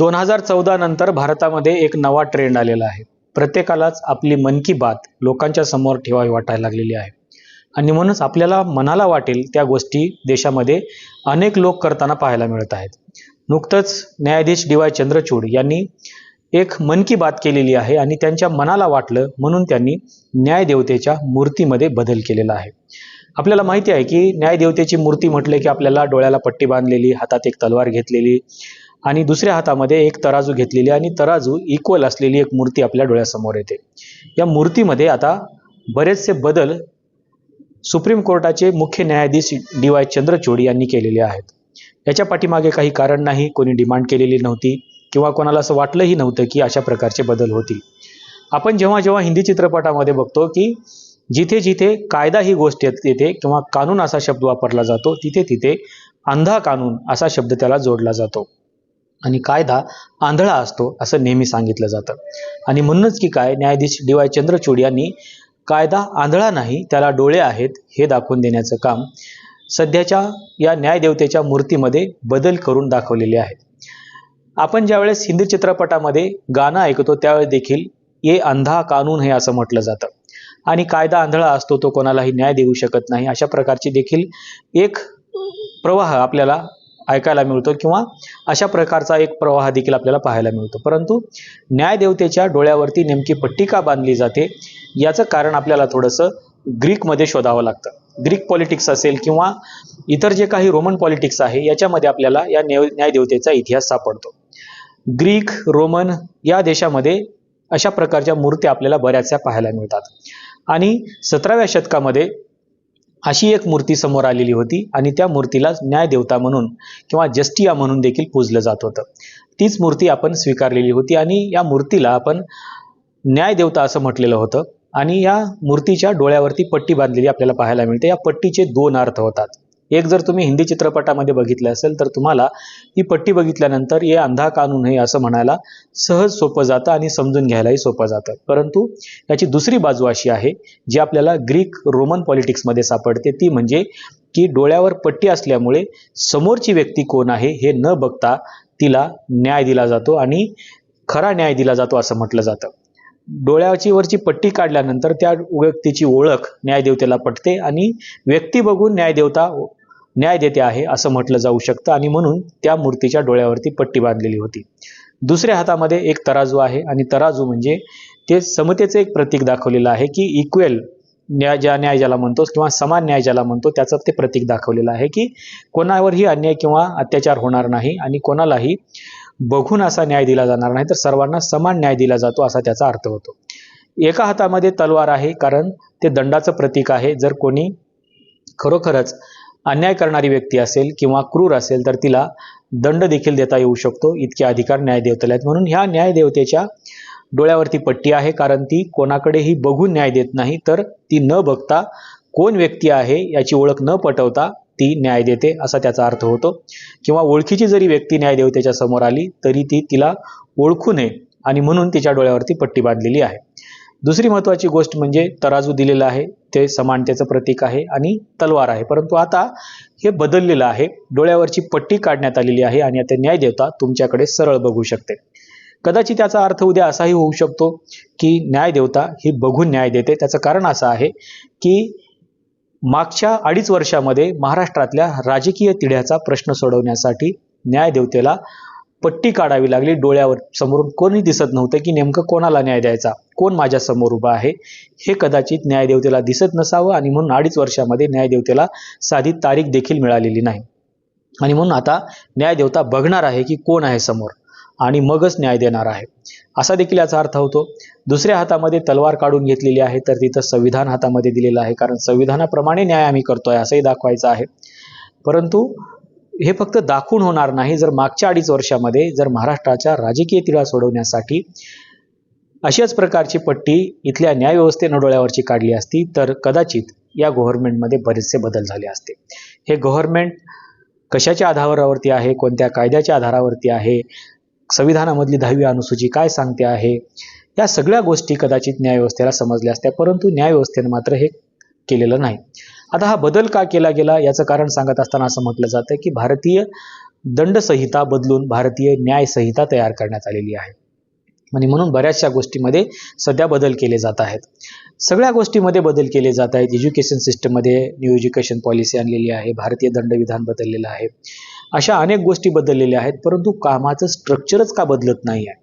2014 नंतर भारतामध्ये एक नवा ट्रेंड आलेला आहे. प्रत्येकालाच आपली मन की बात लोकांच्या समोर ठेवावी वाटायला लागलेली आहे आणि म्हणूनच आपल्याला मनाला वाटेल त्या गोष्टी देशामध्ये अनेक लोक करताना पाहायला मिळत आहेत. नुकतंच न्यायाधीश डी वाय चंद्रचूड यांनी एक मन की बात केलेली आहे आणि त्यांच्या मनाला वाटलं म्हणून त्यांनी न्यायदेवतेच्या मूर्तीमध्ये बदल केलेला आहे. आपल्याला माहिती आहे की न्यायदेवतेची मूर्ती म्हटले की आपल्याला डोळ्याला पट्टी बांधलेली, हातात एक तलवार घेतलेली आणि दुसऱ्या हातामध्ये एक तराजू घेतलेली आणि तराजू इक्वल असलेली एक मूर्ती आपल्या डोळ्यासमोर येते. या मूर्तीमध्ये आता बरेचसे बदल सुप्रीम कोर्टाचे मुख्य न्यायाधीश डी वाय चंद्रचूड यांनी केलेले आहेत. याच्या पाठीमागे काही कारण नाही, कोणी डिमांड केलेली नव्हती किंवा कोणाला असं वाटलंही नव्हतं की अशा प्रकारचे बदल होतील. आपण जेव्हा जेव्हा हिंदी चित्रपटामध्ये बघतो की जिथे जिथे कायदा ही गोष्ट येते किंवा कानून असा शब्द वापरला जातो तिथे तिथे अंधा कानून असा शब्द त्याला जोडला जातो आणि कायदा आंधळा असतो असं नेहमी सांगितलं जातं. आणि म्हणूनच की काय न्यायाधीश डी वाय चंद्रचूड यांनी कायदा आंधळा नाही, त्याला डोळे आहेत हे दाखवून देण्याचं काम सध्याच्या या न्यायदेवतेच्या मूर्तीमध्ये बदल करून दाखवलेले आहे. आपण ज्यावेळेस हिंदी चित्रपटामध्ये गाणं ऐकतो त्यावेळेस देखील ये अंधा कानून हे असं म्हटलं जातं आणि कायदा आंधळा असतो, तो कोणालाही न्याय देऊ शकत नाही, अशा प्रकारची देखील एक प्रवाह आपल्याला ऐकायला मिळतो किंवा अशा प्रकारचा एक प्रवाह देखील आपल्याला पाहायला मिळतो. परंतु न्यायदेवतेच्या डोळ्यावरती नेमकी पट्टी का बांधली जाते याचं कारण आपल्याला थोडंसं ग्रीकमध्ये शोधावं लागतं. ग्रीक पॉलिटिक्स असेल किंवा इतर जे काही रोमन पॉलिटिक्स आहे याच्यामध्ये आपल्याला या न्यायदेवतेचा इतिहास सापडतो. ग्रीक, रोमन या देशामध्ये अशा प्रकारच्या मूर्त्या आपल्याला बऱ्याचशा पाहायला मिळतात आणि 17व्या शतकामध्ये अशी एक मूर्ती समोर आलेली होती आणि त्या मूर्तीला न्यायदेवता म्हणून किंवा जस्टिया म्हणून देखील पूजलं जात होतं. तीच मूर्ती आपण स्वीकारलेली होती आणि या मूर्तीला आपण न्यायदेवता असं म्हटलेलं होतं आणि या मूर्तीच्या डोळ्यावरती पट्टी बांधलेली आपल्याला पाहायला मिळते. या पट्टीचे दोन अर्थ होतात. एक जर तुम्ही हिंदी चित्रपटामध्ये बघितलं असेल तर तुम्हाला ही पट्टी बघितल्यानंतर ये अंधा कानून हे असं म्हणायला सहज सोपं जातं आणि समजून घ्यायलाही सोपं जातं. परंतु याची दुसरी बाजू अशी आहे जी आपल्याला ग्रीक रोमन पॉलिटिक्समध्ये सापडते, ती म्हणजे की डोळ्यावर पट्टी असल्यामुळे समोरची व्यक्ती कोण आहे हे न बघता तिला न्याय दिला जातो आणि खरा न्याय दिला जातो असं म्हटलं जातं. डोळ्याची वरची पट्टी काढल्यानंतर त्या व्यक्तीची ओळख न्यायदेवतेला पटते आणि व्यक्ती बघून न्यायदेवता न्याय देते आहे असं म्हटलं जाऊ शकतं आणि म्हणून त्या मूर्तीच्या डोळ्यावरती पट्टी बांधलेली होती. दुसऱ्या हातामध्ये एक तराजू आहे आणि तराजू म्हणजे ते समतेचं एक प्रतीक दाखवलेलं आहे की इक्वेल न्याय ज्याला म्हणतो किंवा समान न्याय ज्याला म्हणतो त्याचं ते प्रतीक दाखवलेलं आहे की कोणावरही अन्याय किंवा अत्याचार होणार नाही आणि कोणालाही बघून असा न्याय दिला जाणार नाही, तर सर्वांना समान न्याय दिला जातो असा त्याचा अर्थ होतो. एका हातामध्ये तलवार आहे कारण ते दंडाचं प्रतीक आहे. जर कोणी खरोखरच अन्याय करणारी व्यक्ती असेल किंवा क्रूर असेल तर तिला दंड देखील देता येऊ शकतो, इतके अधिकार न्यायदेवतेला आहेत. म्हणून ह्या न्यायदेवतेच्या डोळ्यावरती पट्टी आहे कारण ती कोणाकडेही बघून न्याय देत नाही, तर ती न बघता कोण व्यक्ती आहे याची ओळख न पटवता ती न्याय देते असा त्याचा अर्थ होतो. किंवा ओळखीची जरी व्यक्ती न्यायदेवतेच्या समोर आली तरी ती तिला ओळखू नये आणि म्हणून तिच्या डोळ्यावरती पट्टी बांधलेली आहे. दुसरी महत्त्वाची गोष्ट म्हणजे तराजू दिलेलं आहे, ते समानतेचं प्रतीक आहे आणि तलवार आहे. परंतु आता हे बदललेलं आहे, डोळ्यावरची पट्टी काढण्यात आलेली आहे आणि आता न्यायदेवता तुमच्याकडे सरळ बघू शकते. कदाचित त्याचा अर्थ उद्या असाही होऊ शकतो की न्यायदेवता ही बघून न्याय देते. त्याचं कारण असं आहे की मागच्या 2.5 वर्षामध्ये महाराष्ट्रातल्या राजकीय तिढ्याचा प्रश्न सोडवण्यासाठी न्यायदेवतेला पट्टी काढावी लागली. डोळ्यावर समोरून कोणी दिसत नव्हतं की नेमकं कोणाला न्याय द्यायचा, कोण माझ्या समोर उभा आहे हे कदाचित न्यायदेवतेला दिसत नसावं आणि म्हणून 2.5 वर्षामध्ये न्यायदेवतेला साधी तारीख देखील मिळालेली नाही आणि म्हणून आता न्यायदेवता बघणार आहे की कोण आहे समोर आणि मगच न्याय देणार आहे असा देखील याचा अर्थ होतो. दुसऱ्या हातामध्ये तलवार काढून घेतलेली आहे तर तिथं संविधान हातामध्ये दिलेलं आहे कारण संविधानाप्रमाणे न्याय आम्ही करतोय असंही दाखवायचं आहे. परंतु हे फक्त दाखवून होणार नाही. जर मागच्या 2.5 वर्षामध्ये जर महाराष्ट्राच्या राजकीय तिढा सोडवण्यासाठी अशाच प्रकारची पट्टी इथल्या न्यायव्यवस्थेनं डोळ्यावरची काढली असती तर कदाचित या गव्हर्नमेंटमध्ये बरेचसे बदल झाले असते. हे गव्हर्नमेंट कशाच्या आधारावरती आहे, कोणत्या कायद्याच्या आधारावरती आहे, संविधानामधली 10वी अनुसूची काय सांगते आहे, या सगळ्या गोष्टी कदाचित न्यायव्यवस्थेला समजल्या असत्या. परंतु न्यायव्यवस्थेनं मात्र हे केलेलं नाही. आता हा बदल का केला गेला याचं कारण सांगत असताना असं म्हटलं जातं की भारतीय दंडसंहिता बदलून भारतीय न्यायसंहिता तयार करण्यात आलेली आहे आणि म्हणून बऱ्याचशा गोष्टीमध्ये सध्या बदल केले जात आहेत. सगळ्या गोष्टीमध्ये बदल केले जात आहेत. एज्युकेशन सिस्टममध्ये न्यू एज्युकेशन पॉलिसी आणलेली आहे, भारतीय दंडविधान बदललेलं आहे, अशा अनेक गोष्टी बदललेल्या आहेत. परंतु कामाचं स्ट्रक्चरच का बदलत नाही आहे?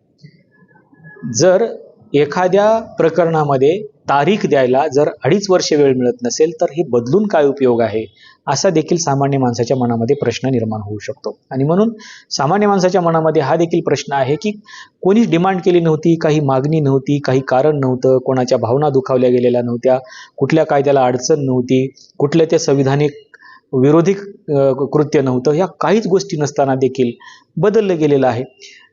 जर एखाद्या प्रकरणामध्ये तारीख द्यायला जर 2.5 वर्ष वेळ मिळत नसेल तर हे बदलून काय उपयोग आहे, असा देखील सामान्य माणसाच्या मनामध्ये प्रश्न निर्माण होऊ शकतो. आणि म्हणून सामान्य माणसाच्या मनामध्ये हा देखील प्रश्न आहे की कोणीच डिमांड केली नव्हती, काही मागणी नव्हती, काही कारण नव्हतं, कोणाच्या भावना दुखावल्या गेलेल्या नव्हत्या, कुठल्या कायद्याला अडचण नव्हती, कुठले ते संविधानिक विरोधी कृत्य नव्हतं, या काहीच गोष्टी नसताना देखील बदललं गेलेलं आहे.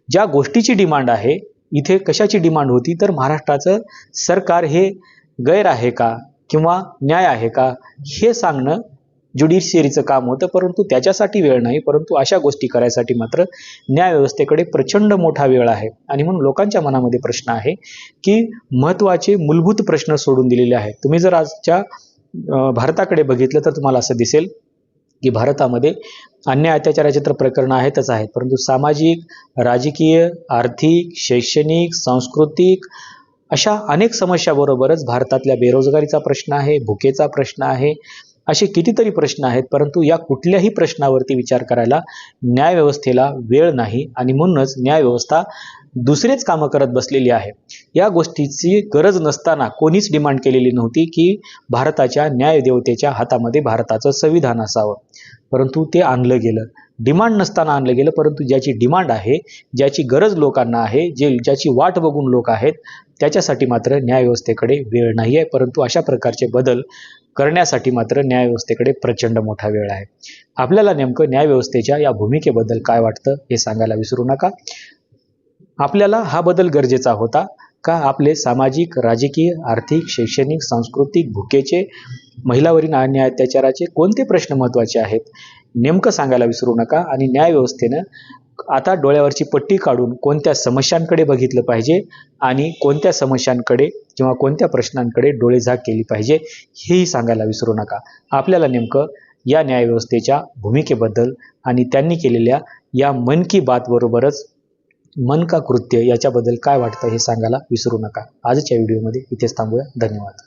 ज्या गोष्टीची डिमांड आहे, इथे कशाची डिमांड होती तर महाराष्ट्राचं सरकार हे गैर आहे का किंवा न्याय आहे का हे सांगणं ज्युडिशियरीचं काम होतं. परंतु त्याच्यासाठी वेळ नाही, परंतु अशा गोष्टी करायसाठी मात्र न्यायव्यवस्थेकडे प्रचंड मोठा वेळ आहे. आणि म्हणून लोकांच्या मनामध्ये प्रश्न आहे की महत्त्वाचे मूलभूत प्रश्न सोडून दिलेले आहेत. तुम्ही जर आजच्या भारताकडे बघितलं तर तुम्हाला असं दिसेल की भारतामध्ये अन्याय अत्याचाराचे तर प्रकरणं आहेतच आहेत, परंतु सामाजिक, राजकीय, आर्थिक, शैक्षणिक, सांस्कृतिक अशा अनेक समस्याबरोबरच भारतातल्या बेरोजगारीचा प्रश्न आहे, भुकेचा प्रश्न आहे, असे कितीतरी प्रश्न आहेत. परंतु या कुठल्याही प्रश्नावरती विचार करायला न्यायव्यवस्थेला वेळ नाही आणि म्हणूनच न्यायव्यवस्था दुसरेच कामं करत बसलेली आहे. या गोष्टीची गरज नसताना कोणीच डिमांड केलेली नव्हती की भारताच्या न्यायदेवतेच्या हातामध्ये भारताचं संविधान असावं, परंतु ते आणलं गेलं. डिमांड नसताना आणलं गेलं, परंतु ज्याची डिमांड आहे, ज्याची गरज लोकांना आहे, ज्याची वाट बघून लोक आहेत, त्याच्यासाठी मात्र न्यायव्यवस्थेकडे वेळ नाही आहे. परंतु अशा प्रकारचे बदल करण्यासाठी मात्र न्यायव्यवस्थेकडे प्रचंड मोठा वेळ आहे. आपल्याला नेमकं न्यायव्यवस्थेच्या या भूमिकेबद्दल काय वाटतं हे सांगायला विसरू नका. आपल्याला हा बदल गरजेचा होता का? आपले सामाजिक, राजकीय, आर्थिक, शैक्षणिक, सांस्कृतिक, भुकेचे, महिलावरील अन्याय अत्याचाराचे कोणते प्रश्न महत्त्वाचे आहेत नेमकं सांगायला विसरू नका. आणि न्यायव्यवस्थेनं आता डोळ्यावरची पट्टी काढून कोणत्या समस्यांकडे बघितलं पाहिजे आणि कोणत्या समस्यांकडे किंवा कोणत्या प्रश्नांकडे डोळेझाक केली पाहिजे हेही सांगायला विसरू नका. आपल्याला नेमकं या न्यायव्यवस्थेच्या भूमिकेबद्दल आणि त्यांनी केलेल्या या मन की बात बरोबरच मन का कृत्य याच्याबद्दल काय वाटतं हे सांगायला विसरू नका. आजच्या व्हिडिओमध्ये इथेच थांबूया. धन्यवाद.